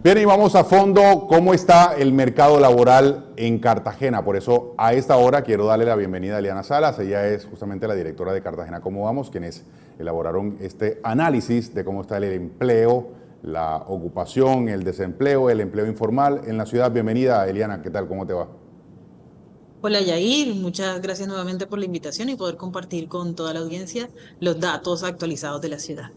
Bien, y vamos a fondo. ¿Cómo está el mercado laboral en Cartagena? Por eso, a esta hora quiero darle la bienvenida a Eliana Salas. Ella es justamente la directora de Cartagena Cómo Vamos, quienes elaboraron este análisis de cómo está el empleo, la ocupación, el desempleo, el empleo informal en la ciudad. Bienvenida, Eliana. ¿Qué tal? ¿Cómo te va? Hola Yair, muchas gracias nuevamente por la invitación y poder compartir con toda la audiencia los datos actualizados de la ciudad.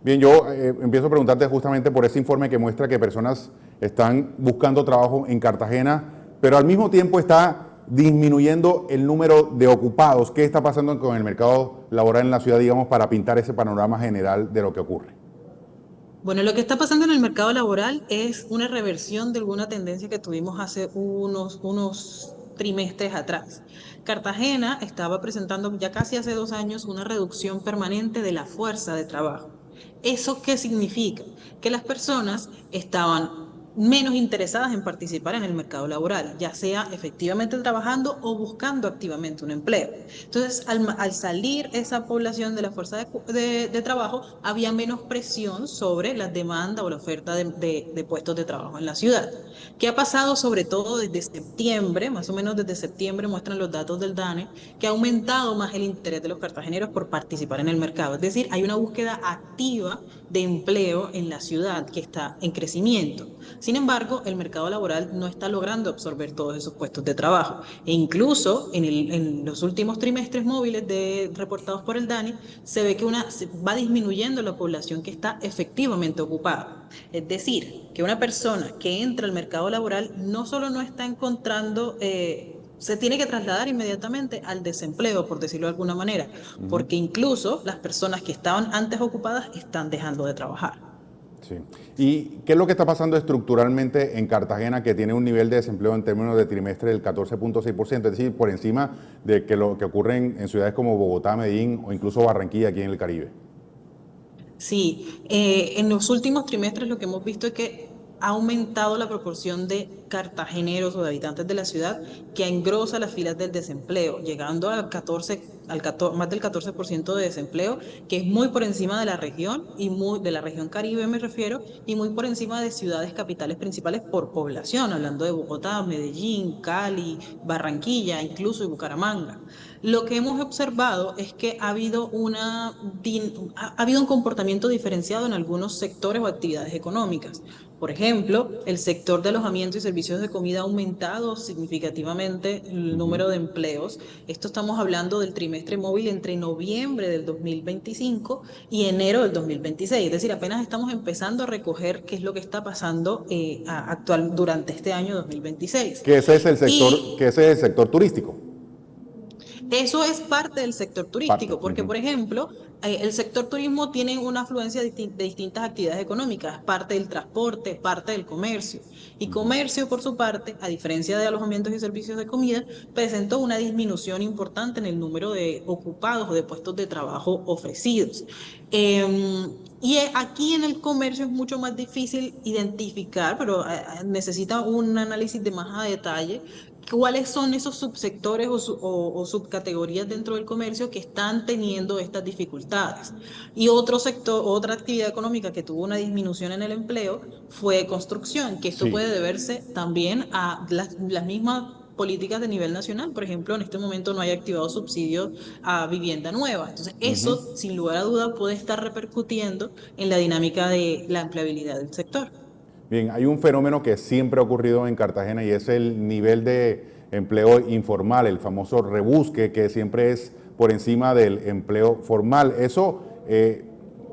Bien, yo empiezo a preguntarte justamente por ese informe que muestra que personas están buscando trabajo en Cartagena, pero al mismo tiempo está disminuyendo el número de ocupados. ¿Qué está pasando con el mercado laboral en la ciudad, digamos, para pintar ese panorama general de lo que ocurre? Bueno, lo que está pasando en el mercado laboral es una reversión de alguna tendencia que tuvimos hace unos trimestres atrás. Cartagena estaba presentando ya casi hace 2 años una reducción permanente de la fuerza de trabajo. ¿Eso qué significa? Que las personas estaban menos interesadas en participar en el mercado laboral, ya sea efectivamente trabajando o buscando activamente un empleo. Entonces, al salir esa población de la fuerza de trabajo, había menos presión sobre la demanda o la oferta de puestos de trabajo en la ciudad. ¿Qué ha pasado sobre todo desde septiembre? Más o menos desde septiembre muestran los datos del DANE, que ha aumentado más el interés de los cartageneros por participar en el mercado. Es decir, hay una búsqueda activa de empleo en la ciudad que está en crecimiento. Sin embargo, el mercado laboral no está logrando absorber todos esos puestos de trabajo. E incluso en los últimos trimestres móviles reportados por el DANI, se ve que va disminuyendo la población que está efectivamente ocupada. Es decir, que una persona que entra al mercado laboral no solo no está encontrando se tiene que trasladar inmediatamente al desempleo, por decirlo de alguna manera, porque incluso las personas que estaban antes ocupadas están dejando de trabajar. Sí. ¿Y qué es lo que está pasando estructuralmente en Cartagena, que tiene un nivel de desempleo en términos de trimestre del 14,6%, es decir, por encima de que lo que ocurre en ciudades como Bogotá, Medellín o incluso Barranquilla aquí en el Caribe? Sí, en los últimos trimestres lo que hemos visto es que ha aumentado la proporción de cartageneros o de habitantes de la ciudad que engrosa las filas del desempleo, llegando más del 14% de desempleo, que es muy por encima de la región y de la región Caribe me refiero, y muy por encima de ciudades capitales principales por población, hablando de Bogotá, Medellín, Cali, Barranquilla, incluso de Bucaramanga. Lo que hemos observado es que ha habido un comportamiento diferenciado en algunos sectores o actividades económicas. Por ejemplo, el sector de alojamiento y servicios de comida ha aumentado significativamente el número de empleos. Esto estamos hablando del trimestre móvil entre noviembre del 2025 y enero del 2026. Es decir, apenas estamos empezando a recoger qué es lo que está pasando actual durante este año 2026. Que ese es el sector, Y que ese es el sector turístico. eso es parte del sector Parte. turístico, porque, por ejemplo, el sector turismo tiene una afluencia de distintas actividades económicas, parte del transporte, parte del comercio. Y comercio, por su parte, a diferencia de alojamientos y servicios de comida, presentó una disminución importante en el número de ocupados o de puestos de trabajo ofrecidos. Aquí en el comercio es mucho más difícil identificar, pero necesita un análisis de más a detalle cuáles son esos subsectores o subcategorías dentro del comercio que están teniendo estas dificultades. Y otro sector, otra actividad económica que tuvo una disminución en el empleo fue construcción, que esto puede Sí. deberse también a las mismas políticas de nivel nacional. Por ejemplo, en este momento no hay activado subsidios a vivienda nueva. Entonces, eso, sin lugar a duda, puede estar repercutiendo en la dinámica de la empleabilidad del sector. Bien, hay un fenómeno que siempre ha ocurrido en Cartagena y es el nivel de empleo informal, el famoso rebusque, que siempre es por encima del empleo formal. Eso,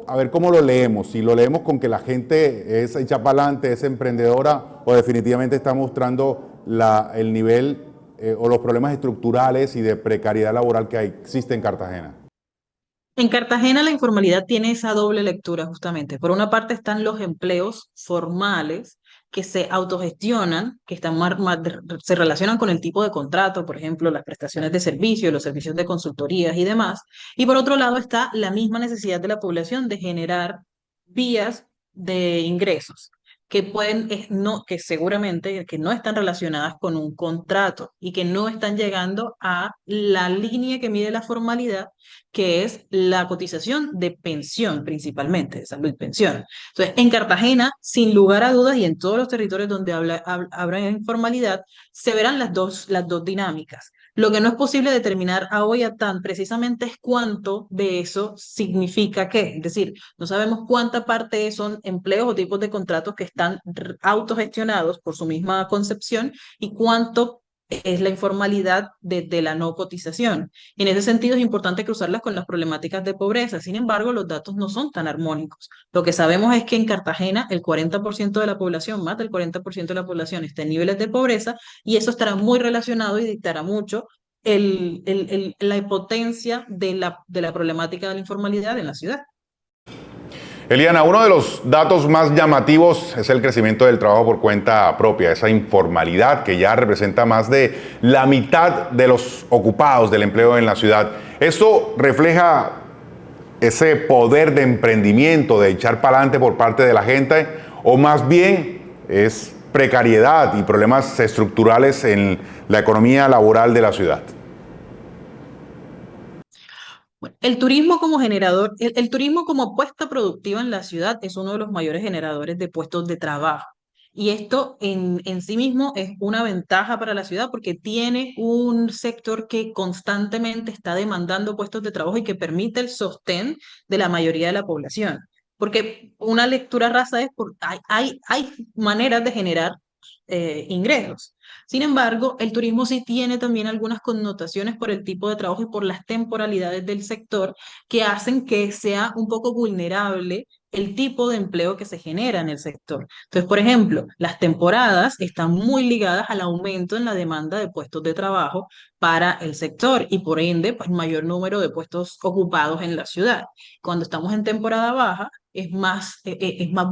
a ver cómo lo leemos. Si lo leemos con que la gente es hecha para adelante, es emprendedora, o definitivamente está mostrando el nivel o los problemas estructurales y de precariedad laboral que existe en Cartagena. En Cartagena la informalidad tiene esa doble lectura justamente. Por una parte están los empleos formales que se autogestionan, que se relacionan con el tipo de contrato, por ejemplo, las prestaciones de servicio, los servicios de consultorías y demás. Y por otro lado está la misma necesidad de la población de generar vías de ingresos. que seguramente que no están relacionadas con un contrato y que no están llegando a la línea que mide la formalidad, que es la cotización de pensión principalmente, de salud y pensión. Entonces, en Cartagena, sin lugar a dudas, y en todos los territorios donde habrá informalidad, se verán las dos dinámicas. Lo que no es posible determinar a hoy a tan precisamente es cuánto de eso significa qué. Es decir, no sabemos cuánta parte son empleos o tipos de contratos que están autogestionados por su misma concepción y cuánto es la informalidad de la no cotización. Y en ese sentido es importante cruzarlas con las problemáticas de pobreza. Sin embargo, los datos no son tan armónicos. Lo que sabemos es que en Cartagena el 40% de la población, más del 40% de la población está en niveles de pobreza y eso estará muy relacionado y dictará mucho la potencia de la problemática de la informalidad en la ciudad. Eliana, uno de los datos más llamativos es el crecimiento del trabajo por cuenta propia, esa informalidad que ya representa más de la mitad de los ocupados del empleo en la ciudad. ¿Esto refleja ese poder de emprendimiento, de echar para adelante por parte de la gente, o más bien es precariedad y problemas estructurales en la economía laboral de la ciudad? Bueno, el turismo como generador, el turismo como apuesta productiva en la ciudad es uno de los mayores generadores de puestos de trabajo. Y esto en sí mismo es una ventaja para la ciudad porque tiene un sector que constantemente está demandando puestos de trabajo y que permite el sostén de la mayoría de la población. Porque una lectura rasa es hay maneras de generar ingresos. Sin embargo, el turismo sí tiene también algunas connotaciones por el tipo de trabajo y por las temporalidades del sector que hacen que sea un poco vulnerable el tipo de empleo que se genera en el sector. Entonces, por ejemplo, las temporadas están muy ligadas al aumento en la demanda de puestos de trabajo para el sector y por ende, pues mayor número de puestos ocupados en la ciudad. Cuando estamos en temporada baja, es más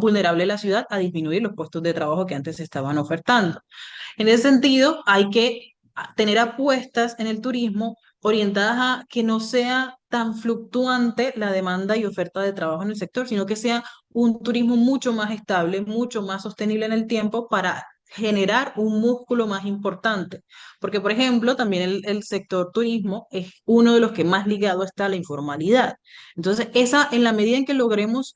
vulnerable la ciudad a disminuir los puestos de trabajo que antes se estaban ofertando. En ese sentido, hay que tener apuestas en el turismo orientadas a que no sea tan fluctuante la demanda y oferta de trabajo en el sector, sino que sea un turismo mucho más estable, mucho más sostenible en el tiempo para generar un músculo más importante. Porque, por ejemplo, también el sector turismo es uno de los que más ligado está a la informalidad. Entonces, en la medida en que logremos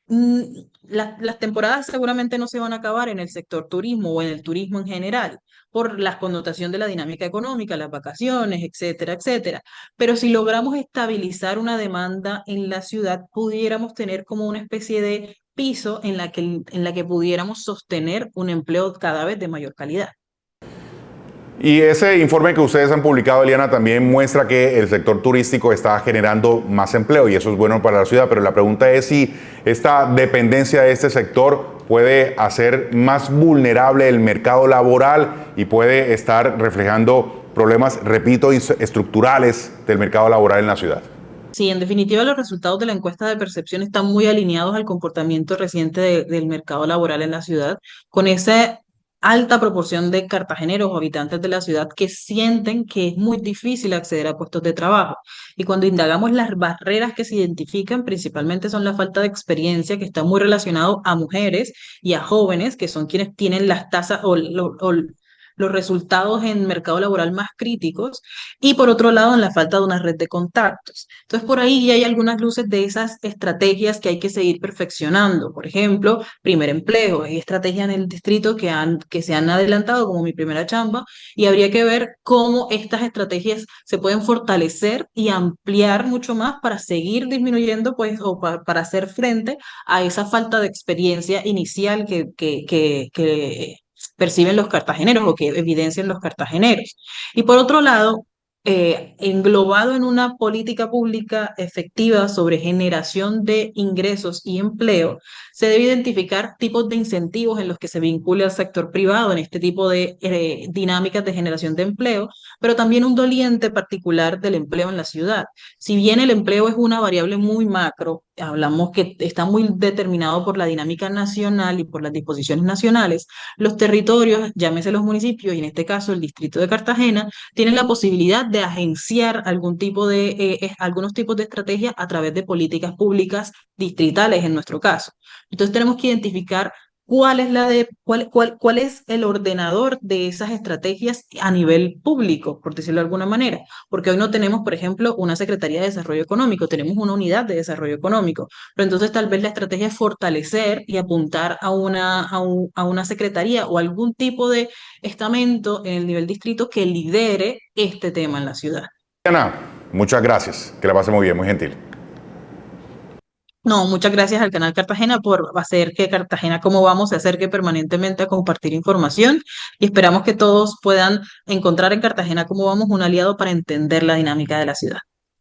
mm, las temporadas seguramente no se van a acabar en el sector turismo o en el turismo en general, por la connotación de la dinámica económica, las vacaciones, etcétera, etcétera. Pero si logramos estabilizar una demanda en la ciudad, pudiéramos tener como una especie de piso en la que pudiéramos sostener un empleo cada vez de mayor calidad. Y ese informe que ustedes han publicado, Eliana, también muestra que el sector turístico está generando más empleo y eso es bueno para la ciudad, pero la pregunta es si esta dependencia de este sector puede hacer más vulnerable el mercado laboral y puede estar reflejando problemas, repito, estructurales del mercado laboral en la ciudad. Sí, en definitiva, los resultados de la encuesta de percepción están muy alineados al comportamiento reciente del mercado laboral en la ciudad, con esa alta proporción de cartageneros o habitantes de la ciudad que sienten que es muy difícil acceder a puestos de trabajo. Y cuando indagamos las barreras que se identifican, principalmente son la falta de experiencia, que está muy relacionado a mujeres y a jóvenes, que son quienes tienen las tasas o los resultados en mercado laboral más críticos, y por otro lado en la falta de una red de contactos. Entonces por ahí ya hay algunas luces de esas estrategias que hay que seguir perfeccionando. Por ejemplo, primer empleo, hay estrategias en el distrito que se han adelantado como mi primera chamba y habría que ver cómo estas estrategias se pueden fortalecer y ampliar mucho más para seguir disminuyendo pues o para hacer frente a esa falta de experiencia inicial que perciben los cartageneros o que evidencian los cartageneros. Y por otro lado, englobado en una política pública efectiva sobre generación de ingresos y empleo, se debe identificar tipos de incentivos en los que se vincule al sector privado en este tipo de dinámicas de generación de empleo, pero también un doliente particular del empleo en la ciudad. Si bien el empleo es una variable muy macro, hablamos que está muy determinado por la dinámica nacional y por las disposiciones nacionales, los territorios, llámese los municipios y en este caso el distrito de Cartagena, tienen la posibilidad de agenciar algunos tipos de estrategias a través de políticas públicas distritales en nuestro caso. Entonces tenemos que identificar cuál es cuál es el ordenador de esas estrategias a nivel público, por decirlo de alguna manera. Porque hoy no tenemos, por ejemplo, una Secretaría de Desarrollo Económico, tenemos una unidad de desarrollo económico. Pero entonces tal vez la estrategia es fortalecer y apuntar a una secretaría o algún tipo de estamento en el nivel distrito que lidere este tema en la ciudad. Ana, muchas gracias. Que la pase muy bien, muy gentil. No, muchas gracias al canal Cartagena por hacer que Cartagena Cómo Vamos se acerque permanentemente a compartir información y esperamos que todos puedan encontrar en Cartagena Cómo Vamos un aliado para entender la dinámica de la ciudad.